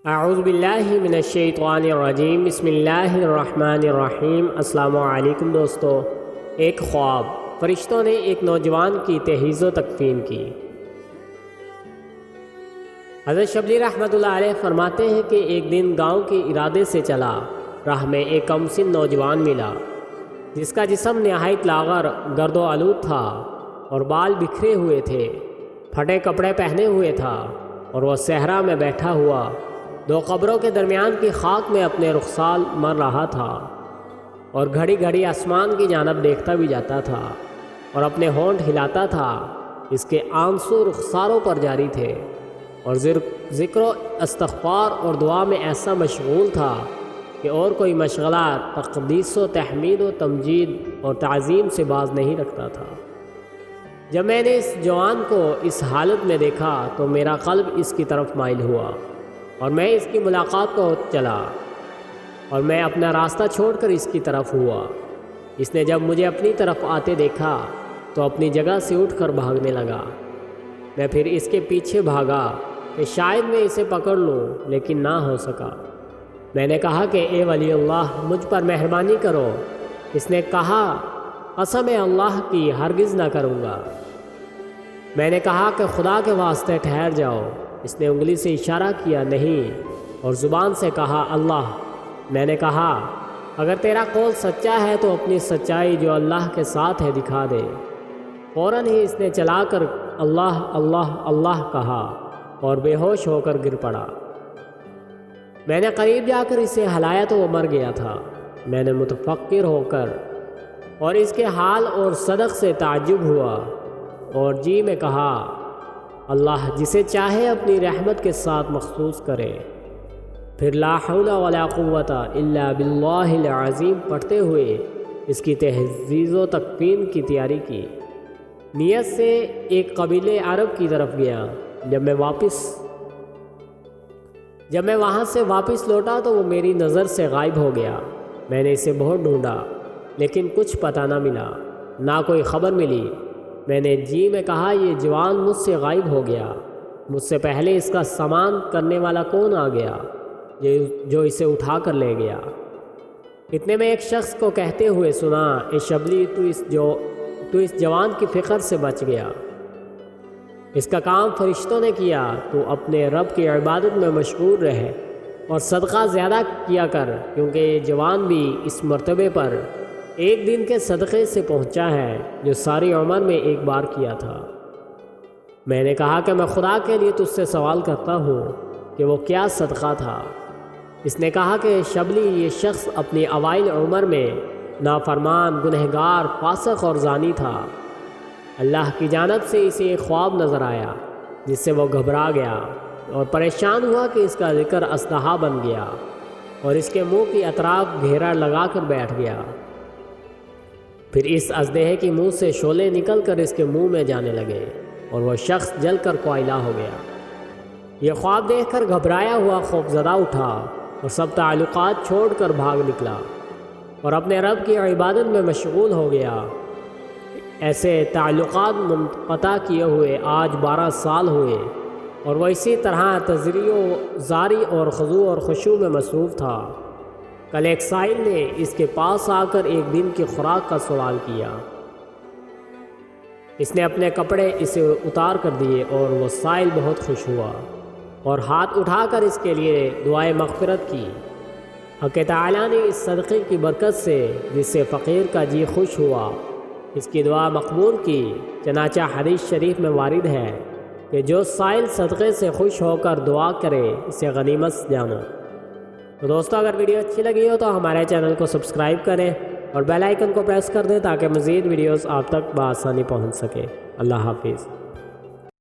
اعوذ باللہ من الشیطان الرجیم، بسم اللہ الرحمن الرحیم۔ السلام علیکم دوستو۔ ایک خواب۔ فرشتوں نے ایک نوجوان کی تہذیب و تکفین کی۔ حضرت شبلی رحمۃ اللہ علیہ فرماتے ہیں کہ ایک دن گاؤں کے ارادے سے چلا، راہ میں ایک کم سن نوجوان ملا جس کا جسم نہایت لاغر، گرد و آلود تھا اور بال بکھرے ہوئے تھے، پھٹے کپڑے پہنے ہوئے تھا اور وہ صحرا میں بیٹھا ہوا دو قبروں کے درمیان کی خاک میں اپنے رخسار مر رہا تھا اور گھڑی گھڑی آسمان کی جانب دیکھتا بھی جاتا تھا اور اپنے ہونٹ ہلاتا تھا۔ اس کے آنسو رخساروں پر جاری تھے اور ذکر و استغفار اور دعا میں ایسا مشغول تھا کہ اور کوئی مشغلہ تقدیس و تحمید و تمجید اور تعظیم سے باز نہیں رکھتا تھا۔ جب میں نے اس جوان کو اس حالت میں دیکھا تو میرا قلب اس کی طرف مائل ہوا اور میں اس کی ملاقات کو چلا اور میں اپنا راستہ چھوڑ کر اس کی طرف ہوا۔ اس نے جب مجھے اپنی طرف آتے دیکھا تو اپنی جگہ سے اٹھ کر بھاگنے لگا۔ میں پھر اس کے پیچھے بھاگا کہ شاید میں اسے پکڑ لوں، لیکن نہ ہو سکا۔ میں نے کہا کہ اے ولی اللہ، مجھ پر مہربانی کرو۔ اس نے کہا، قسم اللہ کی ہرگز نہ کروں گا۔ میں نے کہا کہ خدا کے واسطے ٹھہر جاؤ۔ اس نے انگلی سے اشارہ کیا نہیں اور زبان سے کہا اللہ۔ میں نے کہا اگر تیرا قول سچا ہے تو اپنی سچائی جو اللہ کے ساتھ ہے دکھا دے۔ فوراً ہی اس نے چلا کر اللہ اللہ اللہ کہا اور بے ہوش ہو کر گر پڑا۔ میں نے قریب جا کر اسے ہلایا تو وہ مر گیا تھا۔ میں نے متفکر ہو کر اور اس کے حال اور صدق سے تعجب ہوا اور جی میں کہا اللہ جسے چاہے اپنی رحمت کے ساتھ مخصوص کرے۔ پھر لا حول ولا قوت الا باللہ العظیم پڑھتے ہوئے اس کی تہذیب و تکفین کی تیاری کی۔ نیت سے ایک قبیلے عرب کی طرف گیا۔ جب میں وہاں سے واپس لوٹا تو وہ میری نظر سے غائب ہو گیا۔ میں نے اسے بہت ڈھونڈا لیکن کچھ پتہ نہ ملا، نہ کوئی خبر ملی۔ میں نے جی میں کہا یہ جوان مجھ سے غائب ہو گیا، مجھ سے پہلے اس کا سامان کرنے والا کون آ گیا جو اسے اٹھا کر لے گیا؟ اتنے میں ایک شخص کو کہتے ہوئے سنا، اے شبلی تو اس جوان کی فکر سے بچ گیا، اس کا کام فرشتوں نے کیا، تو اپنے رب کی عبادت میں مشغول رہے اور صدقہ زیادہ کیا کر، کیونکہ یہ جوان بھی اس مرتبے پر ایک دن کے صدقے سے پہنچا ہے جو ساری عمر میں ایک بار کیا تھا۔ میں نے کہا کہ میں خدا کے لیے تجھ سے سوال کرتا ہوں کہ وہ کیا صدقہ تھا؟ اس نے کہا کہ شبلی یہ شخص اپنی اوائل عمر میں نافرمان، گنہگار، فاسق اور زانی تھا۔ اللہ کی جانب سے اسے ایک خواب نظر آیا جس سے وہ گھبرا گیا اور پریشان ہوا کہ اس کا ذکر اسلحہ بن گیا اور اس کے منہ کی اطراف گھیرا لگا کر بیٹھ گیا۔ پھر اس اژدہے کی منہ سے شعلے نکل کر اس کے منہ میں جانے لگے اور وہ شخص جل کر کوئلہ ہو گیا۔ یہ خواب دیکھ کر گھبرایا ہوا خوفزدہ اٹھا اور سب تعلقات چھوڑ کر بھاگ نکلا اور اپنے رب کی عبادت میں مشغول ہو گیا۔ ایسے تعلقات منقطع کیے ہوئے آج 12 سال ہوئے اور وہ اسی طرح تزریع و زاری اور خضوع اور خشوع میں مصروف تھا۔ کل ایک سائل نے اس کے پاس آ کر ایک دن کی خوراک کا سوال کیا۔ اس نے اپنے کپڑے اسے اتار کر دیے اور وہ سائل بہت خوش ہوا اور ہاتھ اٹھا کر اس کے لیے دعائے مغفرت کی۔ حق تعالیٰ نے اس صدقے کی برکت سے جس سے فقیر کا جی خوش ہوا، اس کی دعا مقبول کی۔ چنانچہ حدیث شریف میں وارد ہے کہ جو سائل صدقے سے خوش ہو کر دعا کرے اسے غنیمت جانو۔ تو دوستو اگر ویڈیو اچھی لگی ہو تو ہمارے چینل کو سبسکرائب کریں اور بیل آئیکن کو پریس کر دیں تاکہ مزید ویڈیوز آپ تک بآسانی پہنچ سکے۔ اللہ حافظ۔